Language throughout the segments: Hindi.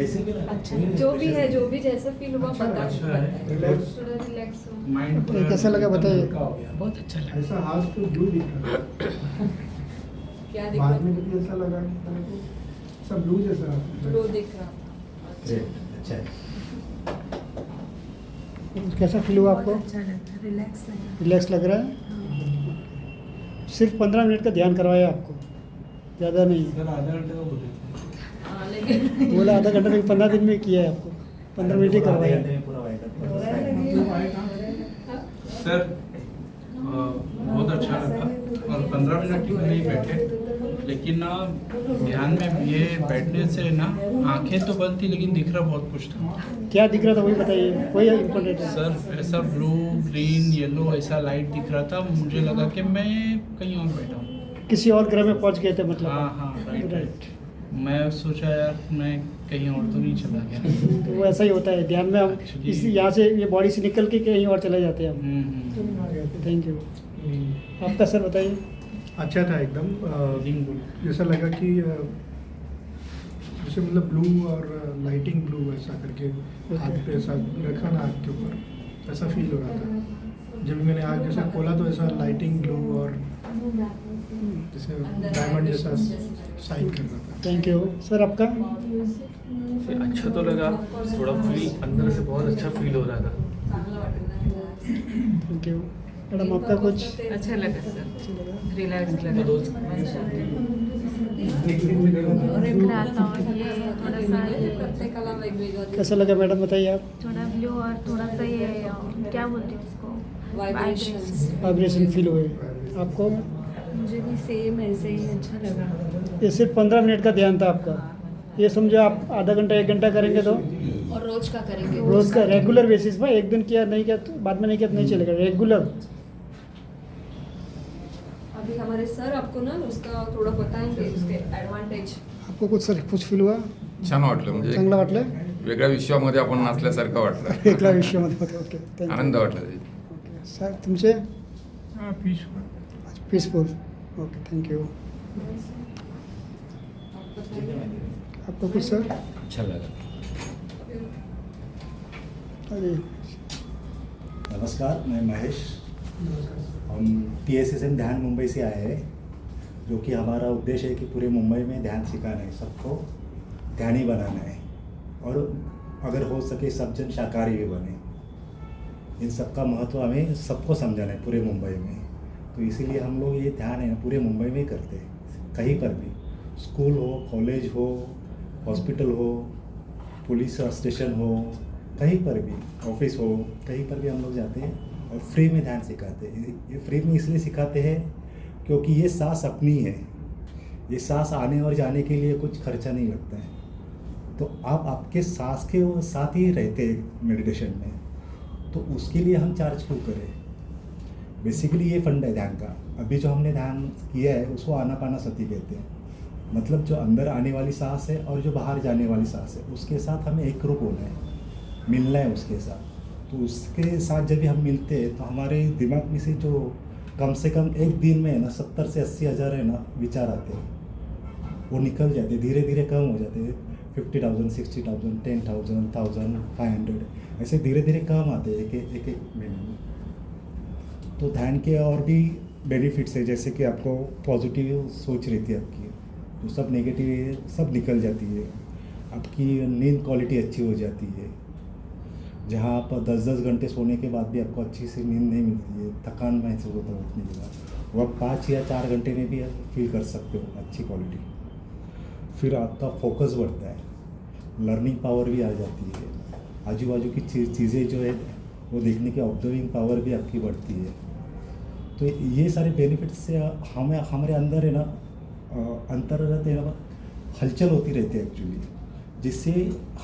अच्छा, जो भी है, जो भी जैसा फील हुआ पता अच्छा है। थोड़ा रिलैक्स हो। माइंड कैसा लगा बताइए? बहुत अच्छा लगा। ऐसा हाथ तो ब्लू दिख रहा है। क्या बाद में दिक्कत? भी ऐसा लगा कि मेरे को सब ब्लू जैसा ब्लू दिख रहा था। अच्छा है। कैसा फील हुआ आपको? अच्छा लगा, रिलैक्स लगा। रिलैक्स लग रहा है? सिर्फ 15 मिनट का ध्यान करवाया आपको, ज़्यादा नहीं। सर आधा घंटे का बोले थे। हाँ, लेकिन बोला आधा घंटा में 15 दिन में किया है आपको, 15 मिनट ही करवाया। आधे घंटे में पूरा होएगा। सर बहुत अच्छा लगा और 15 मिनट ही नहीं बैठे, लेकिन ना ध्यान में ये बैठने से ना आंखें तो बंद थी लेकिन दिख रहा बहुत कुछ था। क्या दिख रहा था वही बताइए, वही इम्पोर्टेंट है। सर ऐसा ब्लू ग्रीन येलो ऐसा लाइट दिख रहा था, मुझे लगा कि मैं कहीं और बैठा हूँ। किसी और ग्रह में पहुंच गए थे मतलब? हाँ हाँ राइट। मैं सोचा यार मैं कहीं और तो नहीं चला गया। तो वो ऐसा ही होता है, ध्यान में हम इस यहाँ से ये बॉडी से निकल के कहीं और चले जाते हैं हम। Thank you. आपका सर बताइए। अच्छा था एकदम। जैसा लगा कि जैसे मतलब ब्लू और लाइटिंग ब्लू ऐसा करके हाथ पे ऐसा रखा ना हाथ के ऊपर, ऐसा फील हो रहा था। जब मैंने आग जैसा खोला तो ऐसा लाइटिंग ब्लू और जैसे डायमंड जैसा शाइन कर रहा था। Thank you sir. आपका? फिर अच्छा तो लगा, थोड़ा फील अंदर से बहुत अच्छा फील हो रहा था। Thank you madam. आपका कुछ? अच्छा लगा सर, रिलैक्स लगा। प्रत्येकाला वेगवेगळं कैसा लगा मैडम बताइए आप? थोड़ा ब्लू और थोड़ा सा ये क्या बोलते हैं उसको, वाइब्रेशंस। वाइब्रेशन फील हुए आपको? मुझे भी सेम ऐसे ही अच्छा लगा। ये सिर्फ 15 मिनट का ध्यान था आपका। ये समझो आप आधा घंटा 1 घंटा करेंगे तो और रोज का करेंगे? रोज का रेगुलर बेसिस पर, एक दिन किया नहीं किया तो बाद में नहीं किया तो नहीं चलेगा, रेगुलर। अभी हमारे सर आपको ना उसका थोड़ा बताएंगे, उसके एडवांटेज। आपको कुछ सर कुछ फील हुआ? छान वाटलं, म्हणजे चांगलं वाटलं? वेगळ्या विश्वामध्ये आपण नसल्यासारखं वाटलं. वेगळ्या विषयामध्ये होते. Okay thank you. आनंद वाटला ते. ओके सर तुमचे? Peaceful. Peaceful. Okay thank you. आपको कुछ सर? अच्छा लगा। अरे नमस्कार, मैं महेश। हम TSSM ध्यान मुंबई से आए हैं, जो कि हमारा उद्देश्य है कि पूरे मुंबई में ध्यान सिखाना है, सबको ध्यानी बनाना है और अगर हो सके सब जन शाकाहारी भी बने। इन सब का महत्व हमें सबको समझाना है पूरे मुंबई में। तो इसीलिए हम लोग ये ध्यान है ना पूरे मुंबई में ही करते हैं, कहीं पर भी, स्कूल हो, कॉलेज हो, हॉस्पिटल हो, पुलिस स्टेशन हो, कहीं पर भी, ऑफिस हो, कहीं पर भी हम लोग जाते हैं और फ्री में ध्यान सिखाते हैं। ये फ्री में इसलिए सिखाते हैं क्योंकि ये सांस अपनी है। ये सांस आने और जाने के लिए कुछ खर्चा नहीं लगता है। तो आप आपके सांस के साथ ही रहते हैं मेडिटेशन में, तो उसके लिए हम चार्ज क्यों करें? बेसिकली ये फंड है ध्यान का। अभी जो हमने ध्यान किया है उसको आनापानसति कहते हैं। मतलब जो अंदर आने वाली सांस है और जो बाहर जाने वाली सांस है, उसके साथ हमें एक रूप होना है, मिलना है उसके साथ। तो उसके साथ जब भी हम मिलते हैं तो हमारे दिमाग में से जो कम से कम एक दिन में है ना 70 से 80 हज़ार है ना विचार आते हैं, वो निकल जाते हैं, धीरे धीरे कम हो जाते हैं। 50,000, 60,000, 10,000, 1,500 ऐसे धीरे धीरे कम आते हैं एक महीने में। तो ध्यान के और भी बेनिफिट्स है, जैसे कि आपको पॉजिटिव सोच रहती है आपकी, जो सब नेगेटिव है सब निकल जाती है। आपकी नींद क्वालिटी अच्छी हो जाती है। जहाँ आप 10-10 घंटे सोने के बाद भी आपको अच्छी सी नींद नहीं मिलती है, थकान महसूस होता है उठने के बाद, वो आप 5 या 4 घंटे में भी फील कर सकते हो अच्छी क्वालिटी। फिर आपका फोकस बढ़ता है, लर्निंग पावर भी आ जाती है, आजू बाजू की चीज़ें जो है वो देखने की ऑब्जर्विंग पावर भी आपकी बढ़ती है। तो ये सारे बेनिफिट्स से हमारे अंदर है ना अंतर्गत है ना हलचल होती रहती है एक्चुअली, जिससे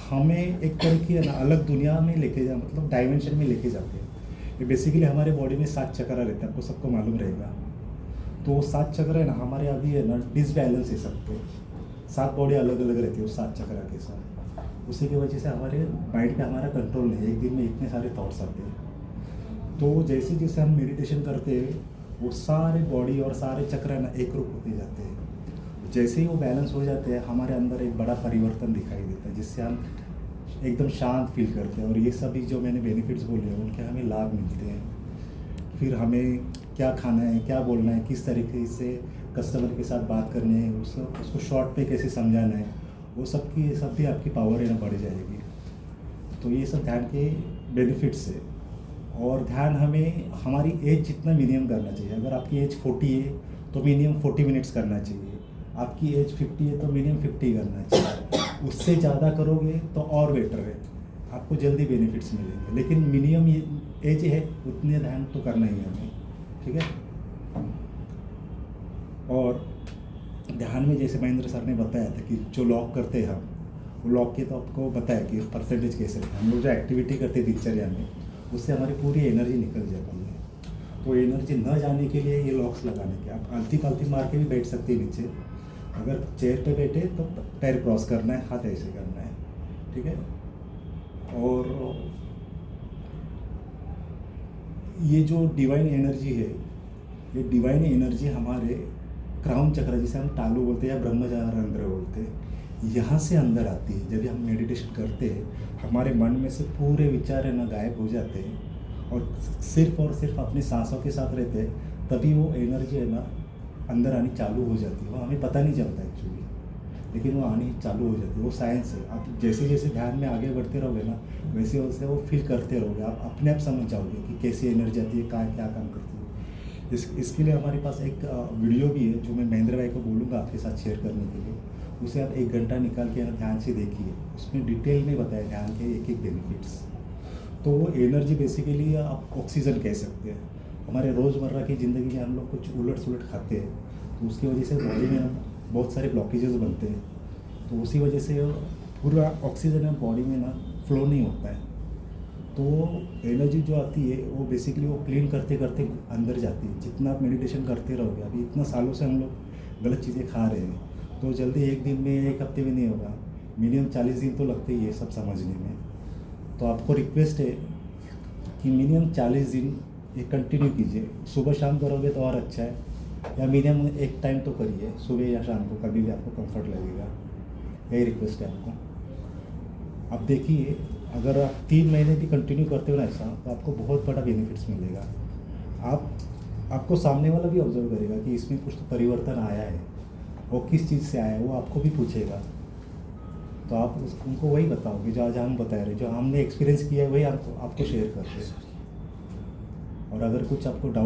हमें एक तरह की है ना अलग दुनिया में लेके जा, मतलब डायमेंशन में लेके जाते हैं। ये बेसिकली हमारे बॉडी में 7 चक्र रहते हैं, आपको सबको मालूम रहेगा। तो वो 7 चक्र है ना हमारे अभी है ना डिसबैलेंस है सबके, 7 बॉडी अलग अलग रहती है उस 7 चक्र के साथ। उसी की वजह से हमारे माइंड पे हमारा कंट्रोल नहीं है, एक दिन में इतने सारे थॉट्स आते हैं। तो जैसे जैसे हम मेडिटेशन करते हैं वो सारे बॉडी और सारे चक्र है ना एक रूप होते जाते हैं। जैसे ही वो बैलेंस हो जाते हैं हमारे अंदर एक बड़ा परिवर्तन दिखाई देता है, जिससे हम एकदम शांत फील करते हैं। और ये सभी जो मैंने बेनिफिट्स बोले हैं उनके हमें लाभ मिलते हैं। फिर हमें क्या खाना है, क्या बोलना है, किस तरीके से कस्टमर के साथ बात करनी है, उसको शॉर्ट पे कैसे समझाना है, वो सब भी आपकी पावर है ना बढ़ जाएगी। तो ये सब ध्यान के बेनिफिट्स है। और ध्यान हमें हमारी एज जितना मिनिमम करना चाहिए। अगर आपकी एज 40 है तो मिनिमम 40 मिनट्स करना चाहिए। आपकी एज 50 है तो मिनिमम 50 करना चाहिए। उससे ज़्यादा करोगे तो और बेटर है, आपको जल्दी बेनिफिट्स मिलेंगे। लेकिन मिनिमम एज है उतने ध्यान तो करना ही है हमें, ठीक है। और ध्यान में जैसे महेंद्र सर ने बताया था कि जो लॉक करते हैं हम, वो लॉक के तो आपको बताया कि परसेंटेज कैसे रहता है। हम लोग जो एक्टिविटी करते हैं दिनचर्या में, उससे हमारी पूरी एनर्जी निकल जाती है। तो एनर्जी न जाने के लिए ये लॉक्स लगाने के, आप आलती पालती मार के भी बैठ सकते हैं नीचे। अगर चेयर पे बैठे तो पैर क्रॉस करना है, हाथ ऐसे करना है, ठीक है। और ये जो डिवाइन एनर्जी है, ये डिवाइन एनर्जी हमारे क्राउन चक्र, जिसे हम तालु बोलते हैं या ब्रह्मरंध्र बोलते हैं, यहाँ से अंदर आती है। जब भी हम मेडिटेशन करते हैं हमारे मन में से पूरे विचार है ना गायब हो जाते हैं और सिर्फ अपनी सांसों के साथ रहते हैं। तभी वो एनर्जी है ना अंदर आनी चालू हो जाती है। वो हमें पता नहीं चलता एक्चुअली, लेकिन वो आनी चालू हो जाती है। वो साइंस है। आप जैसे जैसे ध्यान में आगे बढ़ते रहोगे ना, वैसे वैसे वो फील करते रहोगे। आप अपने आप समझ जाओगे कि कैसी एनर्जी आती है, क्या काम करती है। इसके लिए हमारे पास एक वीडियो भी है जो मैं महेंद्र भाई को बोलूँगा आपके साथ शेयर करने के लिए। उसे आप 1 घंटा निकाल के ध्यान से देखिए। उसमें डिटेल में बताया ध्यान के एक बेनिफिट्स। तो वो एनर्जी बेसिकली आप ऑक्सीजन कह सकते हैं। हमारे रोज़मर्रा की ज़िंदगी में हम लोग कुछ उलट सुलट खाते हैं, तो उसकी वजह से बॉडी में बहुत सारे ब्लॉकेजेस बनते हैं। तो उसी वजह से पूरा ऑक्सीजन बॉडी में ना फ्लो नहीं होता है। तो एनर्जी जो आती है वो बेसिकली वो क्लीन करते करते अंदर जाती है। जितना आप मेडिटेशन करते रहोगे, अभी इतना सालों से हम लोग गलत चीज़ें खा रहे हैं, तो जल्दी 1 दिन में 1 हफ्ते में नहीं होगा, मिनिमम 40 दिन तो लगते ही है सब समझने में। तो आपको रिक्वेस्ट है कि मिनिमम 40 दिन ये कंटिन्यू कीजिए। सुबह शाम करोगे तो और अच्छा है, या मिनिमम एक टाइम तो करिए, सुबह या शाम को, कभी भी आपको कंफर्ट लगेगा। यही रिक्वेस्ट है आपको। आप देखिए, अगर आप 3 महीने भी कंटिन्यू करते हो ना ऐसा, तो आपको बहुत बड़ा बेनिफिट्स मिलेगा। आपको सामने वाला भी ऑब्जर्व करेगा कि इसमें कुछ तो परिवर्तन आया है, वो किस चीज़ से आया है वो आपको भी पूछेगा। तो आप उनको वही बताओगे जो आज हम बता रहे, जो हमने एक्सपीरियंस किया है वही आपको शेयर करते हैं। और अगर कुछ आपको डाउट